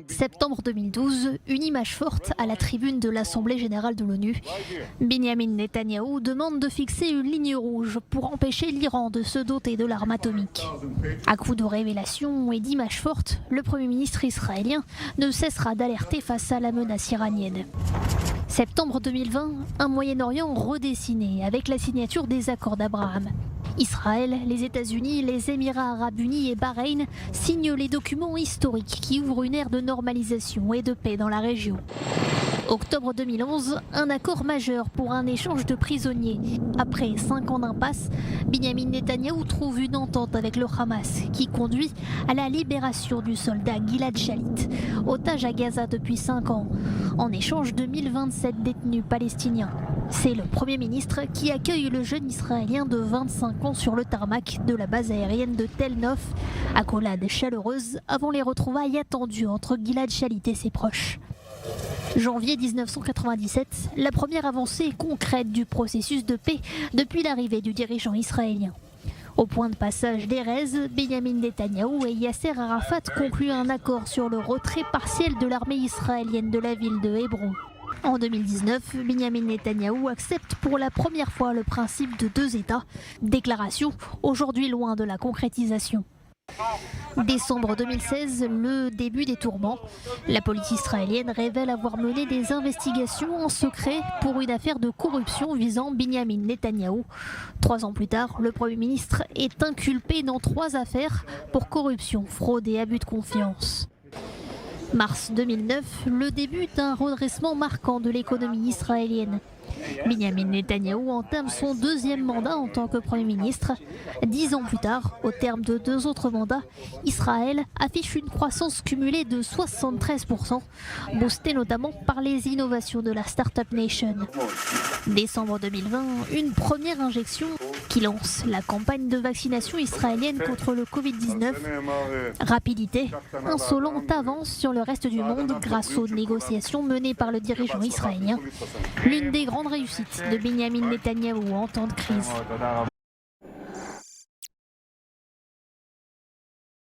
Septembre 2012, une image forte à la tribune de l'Assemblée générale de l'ONU. Benyamin Netanyahou demande de fixer une ligne rouge pour empêcher l'Iran de se doter de l'arme atomique. À coup de révélations et d'images fortes, le Premier ministre israélien ne cessera d'alerter face à la menace iranienne. Septembre 2020, un Moyen-Orient redessiné avec la signature des accords d'Abraham. Israël, les États-Unis, les Émirats arabes unis et Bahreïn signent les documents historiques qui ouvrent une ère de normalisation et de paix dans la région. Octobre 2011, un accord majeur pour un échange de prisonniers. Après 5 ans d'impasse, Benyamin Netanyahou trouve une entente avec le Hamas qui conduit à la libération du soldat Gilad Shalit, otage à Gaza depuis 5 ans, en échange de 1027 détenus palestiniens. C'est le Premier ministre qui accueille le jeune Israélien de 25 ans sur le tarmac de la base aérienne de Tel Nof, accolade chaleureuse avant les retrouvailles attendues entre Gilad Shalit et ses proches. Janvier 1997, la première avancée concrète du processus de paix depuis l'arrivée du dirigeant israélien. Au point de passage d'Erez, Benyamin Netanyahou et Yasser Arafat concluent un accord sur le retrait partiel de l'armée israélienne de la ville de Hébron. En 2019, Benyamin Netanyahou accepte pour la première fois le principe de 2 États, déclaration aujourd'hui loin de la concrétisation. Décembre 2016, le début des tourments. La police israélienne révèle avoir mené des investigations en secret pour une affaire de corruption visant Benyamin Netanyahou. 3 ans plus tard, le Premier ministre est inculpé dans 3 affaires pour corruption, fraude et abus de confiance. Mars 2009, le début d'un redressement marquant de l'économie israélienne. Benyamin Netanyahou entame son 2e mandat en tant que Premier ministre. 10 ans plus tard, au terme de 2 autres mandats, Israël affiche une croissance cumulée de 73%, boostée notamment par les innovations de la Startup Nation. Décembre 2020, une première injection qui lance la campagne de vaccination israélienne contre le Covid-19. Rapidité, insolente avance sur le reste du monde grâce aux négociations menées par le dirigeant israélien. L'une des grandes réussites de Benyamin Netanyahou en temps de crise.